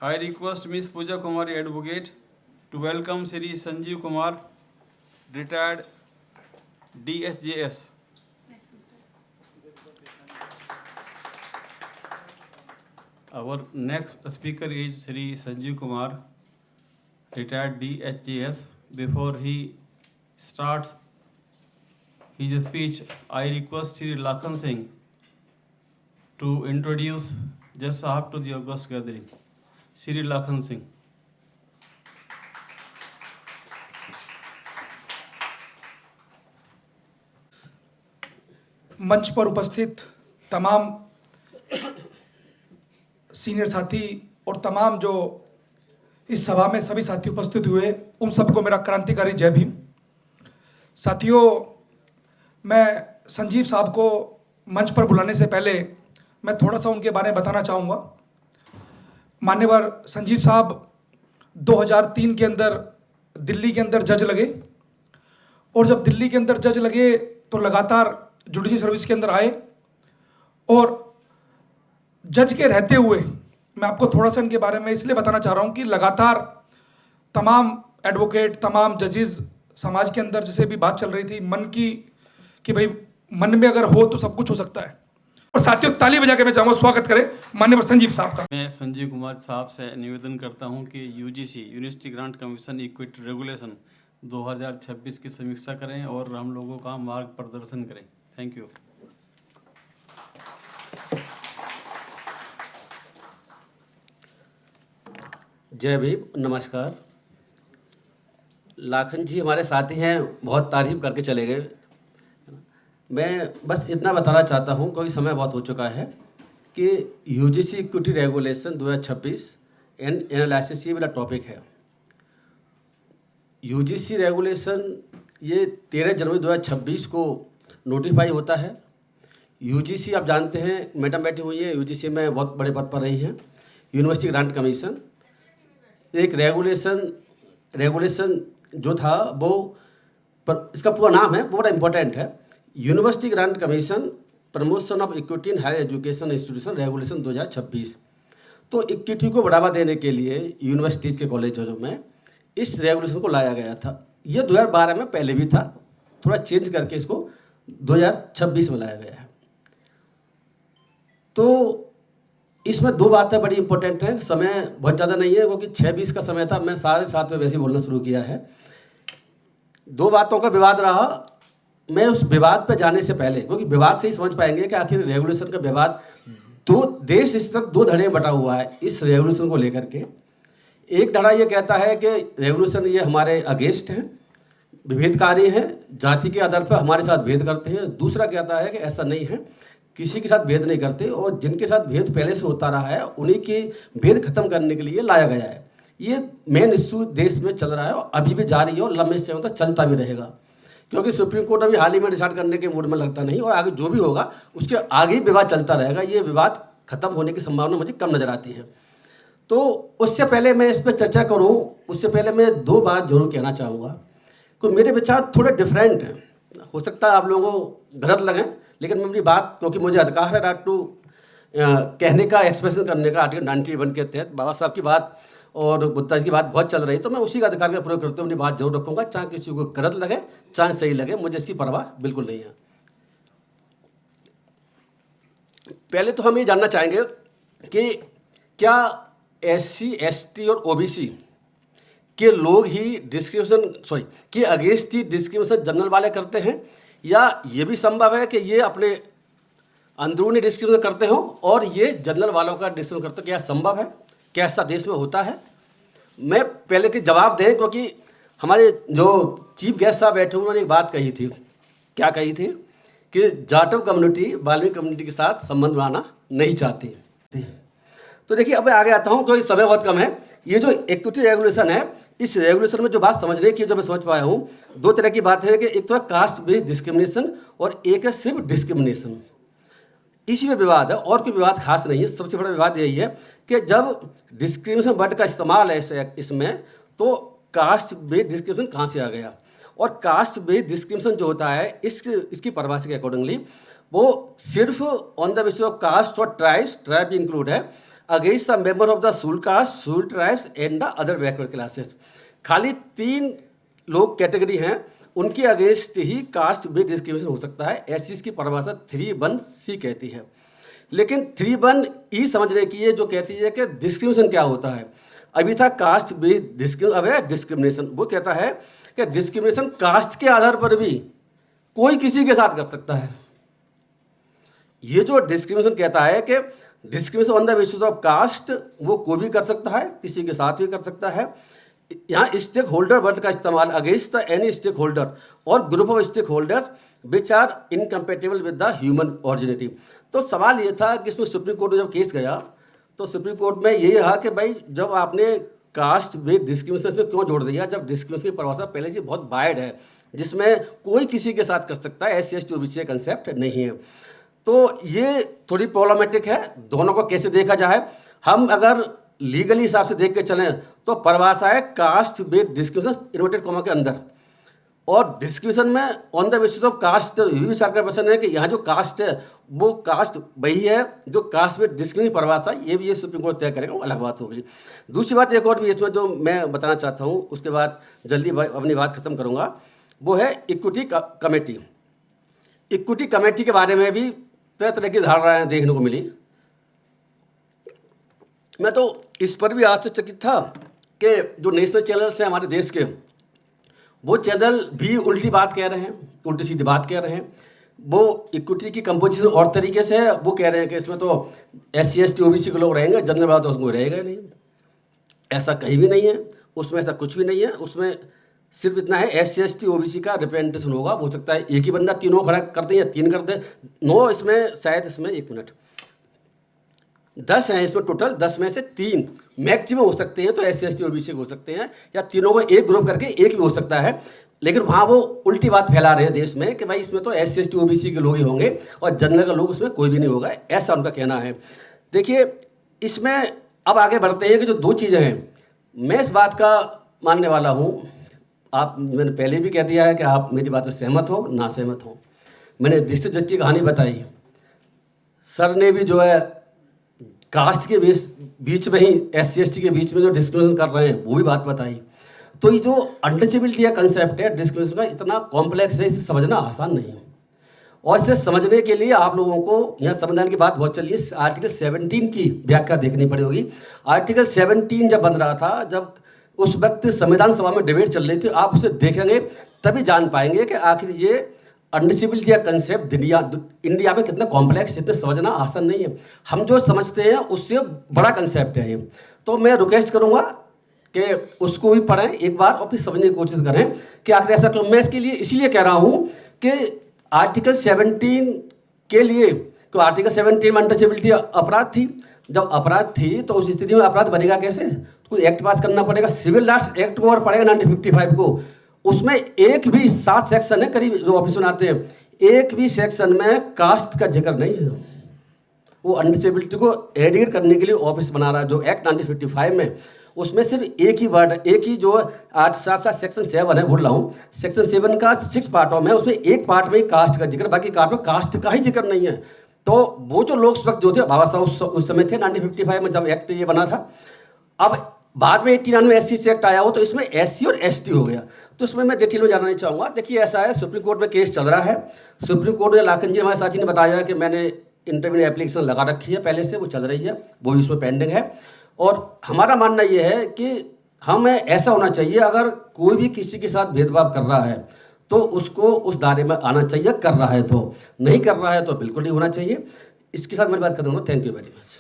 I request Ms. Pooja Kumari, Advocate, to welcome Sri Sanjeev Kumar, retired DSJS. Our next speaker is Sri Sanjeev Kumar, retired DHJS. Before he starts his speech, I request Sri Lakhan Singh to introduce Judge Sahab to the august gathering. Sri Lakhan Singh. मंच पर उपस्थित तमाम senior साथी और तमाम जो इस सभा में सभी साथी उपस्थित हुए, उन सबको मेरा क्रांतिकारी जय भीम। साथियों, मैं संजीव साहब को मंच पर बुलाने से पहले मैं थोड़ा सा उनके बारे में बताना चाहूँगा। मान्यवर संजीव साहब 2003 के अंदर दिल्ली के अंदर जज लगे, और जब दिल्ली के अंदर जज लगे तो लगातार जुडिशरी सर्विस के अंदर आए, और जज के रहते हुए मैं आपको थोड़ा सा इनके बारे में इसलिए बताना चाह रहा हूँ कि लगातार तमाम एडवोकेट, तमाम जजेस, समाज के अंदर जैसे भी बात चल रही थी मन की, कि भाई मन में अगर हो तो सब कुछ हो सकता है। और साथियों, ताली बजा के मैं चाहूँगा स्वागत करें माननीय संजीव साहब का। मैं संजीव कुमार साहब से निवेदन करता हूं कि UGC university grant commission equity regulation 2026 की समीक्षा करें और हम लोगों का मार्ग प्रदर्शन करें। Thank you. जय भीम, नमस्कार। लाखन जी हमारे साथी हैं, बहुत तारीफ करके चले गए। मैं बस इतना बताना चाहता हूं क्योंकि समय बहुत हो चुका है कि UGC equity regulation 2026 and analysis, ये मेरा टॉपिक है। यूजीसी रेगुलेशन ये 13 जनवरी 2026 को नोटिफाई होता है। यूजीसी आप जानते हैं, मैडम बैठी हुई है, यूजीसी में बहुत बड़े पद पर रही हैं। यूनिवर्सिटी ग्रांट कमीशन एक रेगुलेशन जो था वो, पर इसका पूरा नाम है, वो बड़ा इंपॉर्टेंट है, university grant commission promotion of equity in higher education institution regulation 2026। तो इक्विटी को बढ़ावा देने के लिए यूनिवर्सिटीज़ के कॉलेजों में इस रेगुलेशन को लाया गया था। ये 2012 में पहले भी था, थोड़ा चेंज करके इसको 2026 में लाया गया है। तो इसमें दो बातें बड़ी इंपॉर्टेंट हैं। समय बहुत ज़्यादा नहीं है क्योंकि 6:20 का समय था, मैं 7:30 में वैसे ही बोलना शुरू किया है। दो बातों का विवाद रहा। मैं उस विवाद पे जाने से पहले, क्योंकि विवाद से ही समझ पाएंगे कि आखिर रेगुलेशन का विवाद दो देश इस वक्त दो धड़े में बटा हुआ है इस रेगुलेशन को लेकर के। एक धड़ा ये कहता है कि रेगुलेशन ये हमारे अगेंस्ट हैं, विभेदकारी हैं, जाति के आधार पर हमारे साथ भेद करते हैं। दूसरा कहता है कि ऐसा नहीं है, किसी के साथ भेद नहीं करते, और जिनके साथ भेद पहले से होता रहा है उन्हीं के भेद खत्म करने के लिए लाया गया है। ये मेन इश्यू देश में चल रहा है और अभी भी जारी है और लंबे समय तक चलता भी रहेगा, क्योंकि सुप्रीम कोर्ट अभी हाल ही में डिसाइड करने के मूड में लगता नहीं, और आगे जो भी होगा उसके आगे ही विवाद चलता रहेगा। ये विवाद खत्म होने की संभावना मुझे कम नजर आती है। तो उससे पहले मैं इस पर चर्चा करूं, उससे पहले मैं दो बात जरूर कहना चाहूँगा कि मेरे विचार थोड़े डिफरेंट हैं। हो सकता है आप लोगों को गलत लगें, लेकिन मैं अपनी बात, क्योंकि मुझे अधिकार है राइट टू कहने का, एक्सप्रेशन करने का, आर्टिकल 91 के तहत बाबा साहब की बात और बुद्धा जी की बात बहुत चल रही, तो मैं उसी का अधिकार का प्रयोग करते हुए अपनी बात जरूर रखूँगा, चाहे किसी को गलत लगे चाहे सही लगे, मुझे इसकी परवाह बिल्कुल नहीं है। पहले तो हम ये जानना चाहेंगे कि क्या SC, ST और OBC के लोग ही डिस्क्रिमिनेशन के अगेंस्ट ही डिस्क्रिमिनेशन जनरल वाले करते हैं, या ये भी संभव है कि ये अपने अंदरूनी डिस्क्रिमिनेशन करते हो और ये जनरल वालों का डिस्क्रिमिनेशन करते हो? क्या संभव है? क्या ऐसा देश में होता है? मैं पहले के जवाब दें, क्योंकि हमारे जो चीफ गेस्ट साहब बैठे उन्होंने एक बात कही थी। क्या कही थी? कि जाटव कम्युनिटी वाल्मीकि कम्युनिटी के साथ संबंध बनाना नहीं चाहती। तो देखिए, अब मैं आगे आता हूँ क्योंकि समय बहुत कम है। ये जो इक्विटी रेगुलेशन है, इस रेगुलेशन में जो बात समझने की, जो मैं समझ पाया हूँ, दो तरह की बात है कि एक तो है कास्ट बेस्ड डिस्क्रिमिनेशन और एक है सिर्फ डिस्क्रिमिनेशन। इसी में विवाद है और कोई विवाद खास नहीं है। सबसे बड़ा विवाद यही है कि जब डिस्क्रिमिनेशन वर्ड का इस्तेमाल है इसमें, तो कास्ट बेस्ड डिस्क्रिमिनेशन कहाँ से आ गया? और कास्ट बेस्ड डिस्क्रिमिनेशन जो होता है इसकी परिभाषा के अकॉर्डिंगली वो सिर्फ on the basis of caste और ट्राइब भी इंक्लूड है। Against the member of the schedule caste, schedule tribes and the other backward classes. खाली 3 लोग कैटेगरी हैं, उनके अगेंस्ट ही कास्ट बेस्ड डिस्क्रिमिनेशन हो सकता है। ऐसी इसकी परिभाषा 3(1)(c) कहती है। लेकिन 3(1)(e) समझने की ये जो कहती है कि डिस्क्रिमिनेशन क्या होता है। अभी था कास्ट बेस्ड डिस्क्रिमिनेशन, वो कहता है कि डिस्क्रिमिनेशन कास्ट के आधार पर भी कोई किसी के साथ कर सकता है। ये जो डिस्क्रिमिनेशन कहता है कि discrimination on the basis of caste, वो कोई भी कर सकता है, किसी के साथ भी कर सकता है। यहाँ स्टेक होल्डर वर्ड का इस्तेमाल against the any stakeholder और group of stakeholders which are incompatible with the human originality. तो सवाल ये था कि इसमें सुप्रीम कोर्ट में जब केस गया तो सुप्रीम कोर्ट में यही रहा कि भाई जब आपने कास्ट बेस्ड डिस्क्रिमिनेशन में क्यों जोड़ दिया, जब डिस्क्रिमिनेशन की परिभाषा पहले से बहुत वाइड है, जिसमें कोई किसी के साथ कर सकता है, SC ST OBC का कंसेप्ट नहीं है। तो ये थोड़ी प्रॉब्लमेटिक है, दोनों को कैसे देखा जाए। हम अगर लीगली हिसाब से देख के चलें तो परिभाषा है caste based discrimination inverted comma के अंदर, और डिस्क्रिमिनेशन में on the basis of caste ये विचार का प्रश्न है कि यहाँ जो कास्ट है वो कास्ट वही है जो कास्ट बेस्ड डिस्क्रिमिनेशन परिभाषा, ये भी ये सुप्रीम कोर्ट तय करेगा, वो अलग बात होगी। दूसरी बात एक और भी इसमें जो मैं बताना चाहता हूँ, उसके बाद जल्दी अपनी बात खत्म करूँगा, वो है इक्विटी कमेटी। इक्विटी कमेटी के बारे में भी तरह तरह की धारणाएं देखने को मिली। मैं तो इस पर भी आश्चर्यचकित था कि जो नेशनल चैनल्स हैं हमारे देश के, वो चैनल भी उल्टी बात कह रहे हैं, उल्टी सीधी बात कह रहे हैं। वो इक्विटी की कंपोजिशन और तरीके से है, वो कह रहे हैं कि इसमें तो SC ST OBC के लोग रहेंगे, जनरल वाला तो उसमें रहेगा नहीं। ऐसा कहीं भी नहीं है, उसमें ऐसा कुछ भी नहीं है। उसमें सिर्फ इतना है SC ST OBC का रिप्रेजेंटेशन होगा। हो सकता है एक ही बंदा तीनों खड़ा कर दे या 3 कर दे, 9 इसमें शायद इसमें 1 मिनट 10 हैं इसमें टोटल, 10 में से 3 मैक्सिमम हो सकते हैं, तो SC ST OBC हो सकते हैं, या तीनों को एक ग्रुप करके एक भी हो सकता है। लेकिन वहाँ वो उल्टी बात फैला रहे हैं देश में कि भाई इसमें तो SC ST OBC के लोग ही होंगे और जनरल का लोग उसमें कोई भी नहीं होगा, ऐसा उनका कहना है। देखिए इसमें अब आगे बढ़ते हैं कि जो 2 चीज़ें हैं, मैं इस बात का मानने वाला हूँ, आप मैंने पहले भी कह दिया है कि आप मेरी बात से सहमत हो ना सहमत हो। मैंने डिस्ट्रिक्ट जज की कहानी बताई, सर ने भी जो है कास्ट के बीच में ही SC ST के बीच में जो डिस्क्रिमिनेशन कर रहे हैं वो भी बात बताई। तो ये जो अनटचेबिलिटी का कंसेप्ट है डिस्क्रिमिनेशन का, इतना कॉम्प्लेक्स है, इसे समझना आसान नहीं है। और इसे समझने के लिए आप लोगों को यहाँ संविधान की बात बहुत चल रही है, आर्टिकल 17 की व्याख्या देखनी पड़ेगी। आर्टिकल 17 जब बन रहा था, जब उस वक्त संविधान सभा में डिबेट चल रही थी, आप उसे देखेंगे तभी जान पाएंगे कि आखिर ये अनटचेबिलिटी का कंसेप्ट इंडिया में कितना कॉम्प्लेक्स, इतना समझना आसान नहीं है। हम जो समझते हैं उससे बड़ा कंसेप्ट है ये। तो मैं रिक्वेस्ट करूँगा कि उसको भी पढ़ें एक बार और फिर समझने की कोशिश करें कि आखिर ऐसा क्यों। मैं इसके लिए इसीलिए कह रहा हूँ कि आर्टिकल 17 के लिए, तो आर्टिकल 17 में अनटचेबिलिटी अपराध थी। जब अपराध थी तो उस स्थिति में अपराध बनेगा कैसे? तो कोई एक्ट पास करना पड़ेगा, सिविल लॉस एक्ट को और पड़ेगा 1955 को। उसमें एक भी 7 सेक्शन है करीब जो ऑफिस में आते हैं, एक भी सेक्शन में कास्ट का जिक्र नहीं है। वो अनटचेबिलिटी को एडिट करने के लिए ऑफिस बना रहा है जो एक्ट 1955 में, उसमें सिर्फ एक ही वर्ड, एक ही जो 8-7 सेक्शन 7 है, भूल रहा हूँ, सेक्शन 7 का 6 पार्टों में, उसमें एक पार्ट में कास्ट का जिक्र, बाकी पार्ट में कास्ट का ही जिक्र नहीं है। तो वो जो लोग उस वक्त जो थे बाबा साहब उस समय थे 1955 में जब एक्ट ये बना था। अब बाद में 89 में SC एक्ट आया हो तो इसमें SC और ST हो गया। तो इसमें मैं डिटेल में जानना नहीं चाहूँगा। देखिए ऐसा है, सुप्रीम कोर्ट में केस चल रहा है। सुप्रीम कोर्ट में लाखन जी हमारे साथी ने बताया कि मैंने इंटरव्यू एप्लीकेशन लगा रखी है पहले से, वो चल रही है, वो भी उसमें पेंडिंग है। और हमारा मानना ये है कि हमें ऐसा होना चाहिए, अगर कोई भी किसी के साथ भेदभाव कर रहा है तो उसको उस दायरे में आना चाहिए, कर रहा है तो, नहीं कर रहा है तो बिल्कुल नहीं होना चाहिए। इसके साथ मेरी बात खत्म होना। Thank you very much.